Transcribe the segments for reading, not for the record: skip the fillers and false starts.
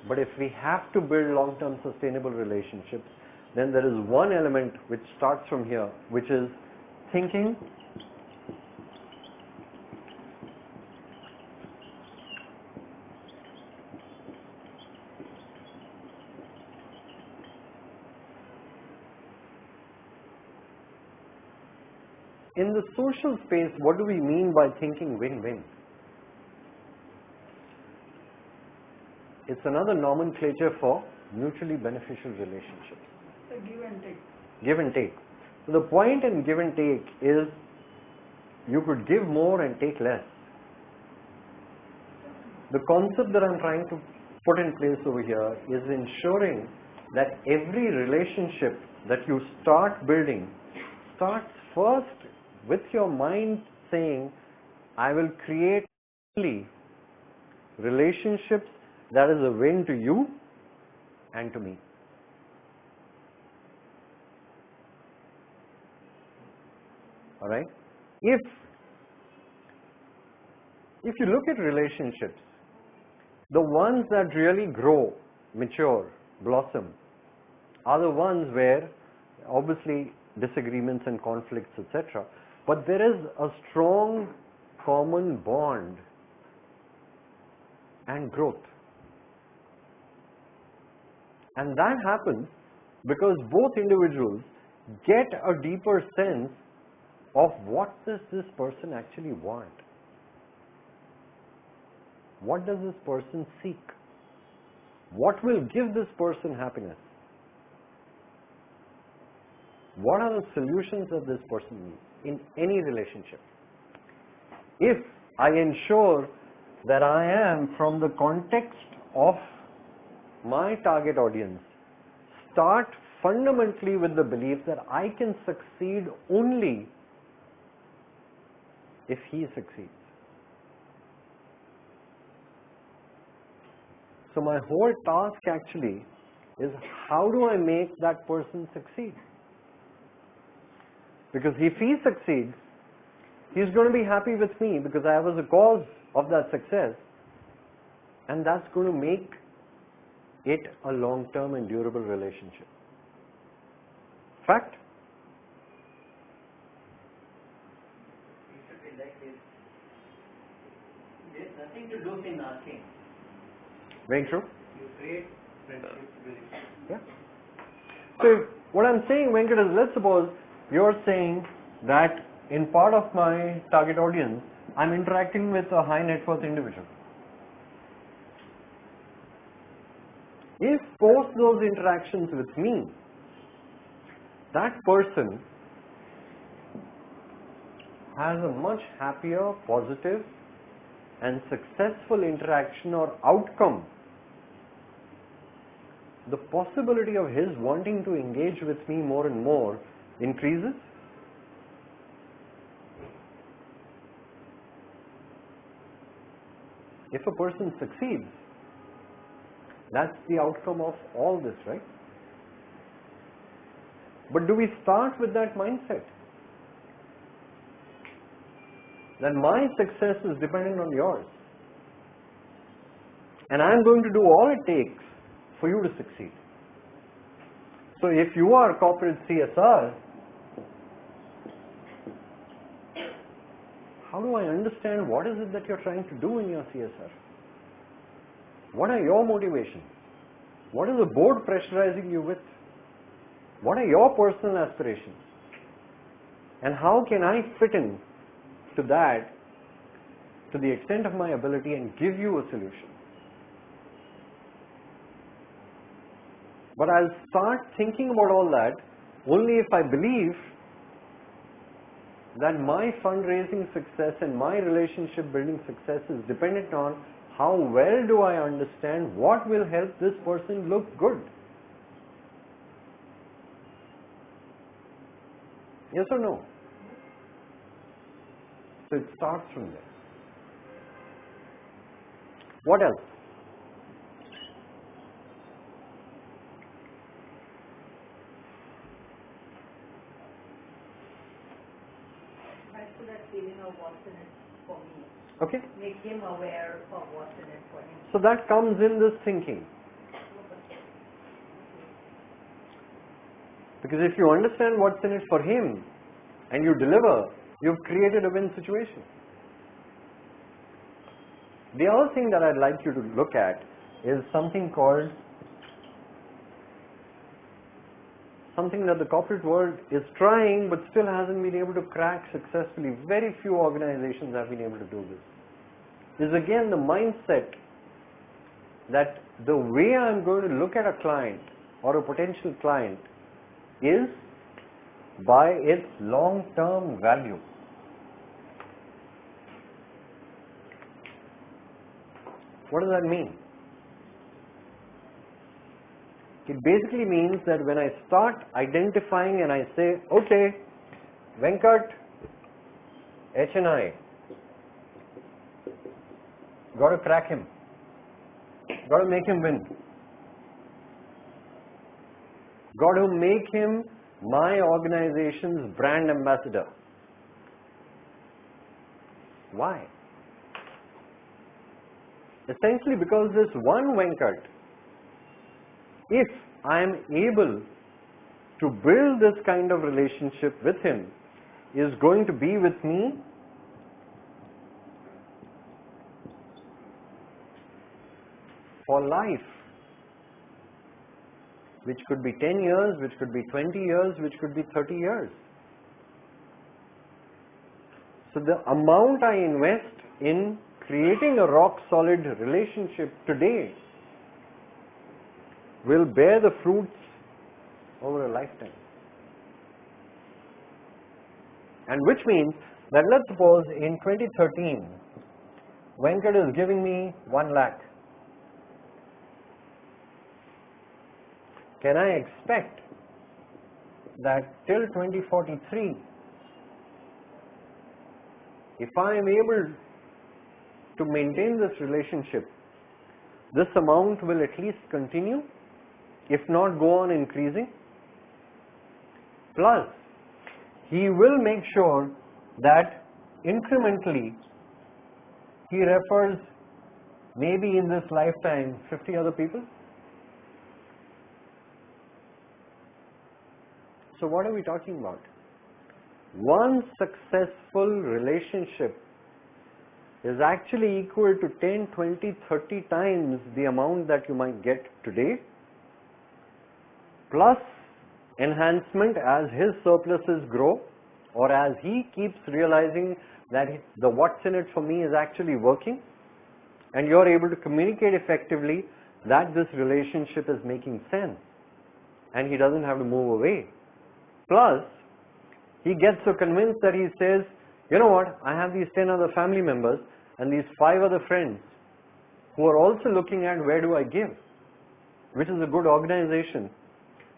But if we have to build long-term sustainable relationships, then there is one element which starts from here, which is thinking in the social space. What do we mean by thinking win-win? It's another nomenclature for mutually beneficial relationships. So give and take. Give and take. So the point in give and take is you could give more and take less. The concept that I'm trying to put in place over here is ensuring that every relationship that you start building starts first with your mind saying, I will create only relationships that is a win to you and to me. Alright? If you look at relationships, the ones that really grow, mature, blossom are the ones where obviously disagreements and conflicts, etc. But there is a strong common bond and growth. And that happens because both individuals get a deeper sense of what does this person actually want. What does this person seek? What will give this person happiness? What are the solutions that this person needs in any relationship? If I ensure that I am from the context of my target audience, start fundamentally with the belief that I can succeed only if he succeeds. So my whole task actually is how do I make that person succeed? Because if he succeeds, he's going to be happy with me because I was the cause of that success, and that's going to make it a long-term and durable relationship. Fact? It should be like this. There is nothing to lose in asking. Very true. You create friendship very Yeah. So what I'm saying, Venkat, is let's suppose you're saying that in part of my target audience, I'm interacting with a high net worth individual. If post those interactions with me, that person has a much happier, positive and successful interaction or outcome, the possibility of his wanting to engage with me more and more increases. If a person succeeds, that's the outcome of all this, right? But do we start with that mindset? That my success is dependent on yours. And I'm going to do all it takes for you to succeed. So if you are corporate CSR, how do I understand what is it that you're trying to do in your CSR? What are your motivations? What is the board pressurizing you with? What are your personal aspirations? And how can I fit in to that to the extent of my ability and give you a solution? But I'll start thinking about all that only if I believe that my fundraising success and my relationship building success is dependent on how well do I understand what will help this person look good. Yes or no? So it starts from there. What else? Back to that feeling of what's in it for me. Okay. Make him aware of what's in it for him. So that comes in this thinking. Because if you understand what's in it for him and you deliver, you've created a win situation. The other thing that I'd like you to look at is something that the corporate world is trying but still hasn't been able to crack successfully. Very few organizations have been able to do this. Is again the mindset that the way I'm going to look at a client or a potential client is by its long-term value. What does that mean? It basically means that when I start identifying and I say, okay, Venkat, HNI, got to crack him, got to make him win, got to make him my organization's brand ambassador. Why? Essentially because this one Venkat, if I am able to build this kind of relationship with him, is going to be with me for life, which could be 10 years, which could be 20 years, which could be 30 years. So the amount I invest in creating a rock solid relationship today will bear the fruits over a lifetime. And which means that let's suppose in 2013, Venkat is giving me 1 lakh. Can I expect that till 2043, if I am able to maintain this relationship, this amount will at least continue, if not go on increasing? Plus, he will make sure that incrementally he refers maybe in this lifetime 50 other people. So what are we talking about? One successful relationship is actually equal to 10, 20, 30 times the amount that you might get today, plus enhancement as his surpluses grow, or as he keeps realizing that the what's in it for me is actually working, and you're able to communicate effectively that this relationship is making sense and he doesn't have to move away. Plus, he gets so convinced that he says, you know what, I have these 10 other family members and these 5 other friends who are also looking at where do I give, which is a good organization.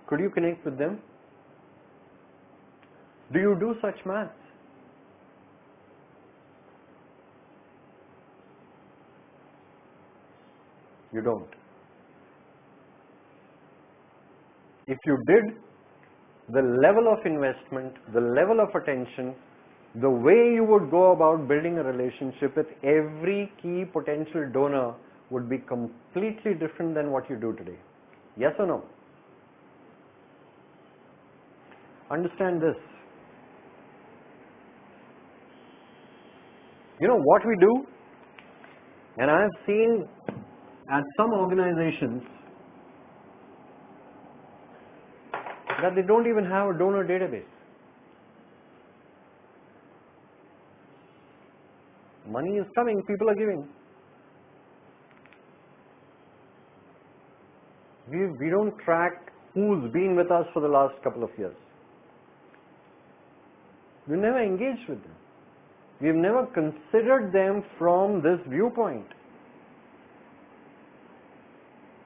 Could you connect with them? Do you do such maths? You don't. If you did, the level of investment, the level of attention, the way you would go about building a relationship with every key potential donor would be completely different than what you do today. Yes or no? Understand this. You know what we do, and I have seen at some organizations that they don't even have a donor database. Money is coming, people are giving. We don't track who's been with us for the last couple of years. We've never engaged with them. We've never considered them from this viewpoint.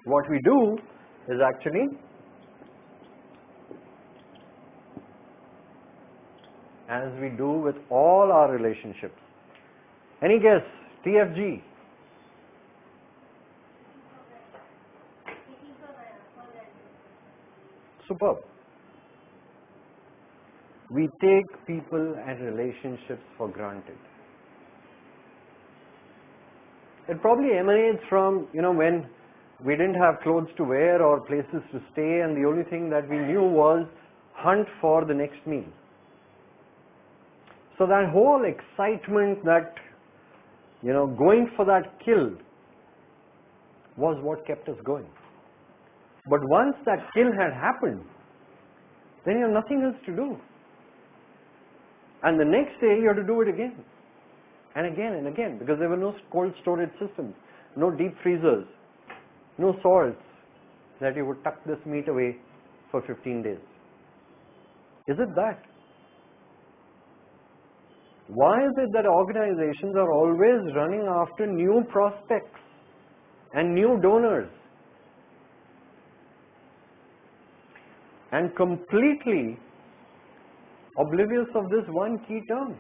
What we do is actually as we do with all our relationships. Any guess? TFG. Superb. We take people and relationships for granted. It probably emanates from, when we didn't have clothes to wear or places to stay, and the only thing that we knew was hunt for the next meal. So that whole excitement, that, going for that kill was what kept us going. But once that kill had happened, then you have nothing else to do. And the next day you have to do it again. And again and again, because there were no cold storage systems, no deep freezers, no salts that you would tuck this meat away for 15 days. Is it that? Why is it that organizations are always running after new prospects and new donors and completely oblivious of this one key term?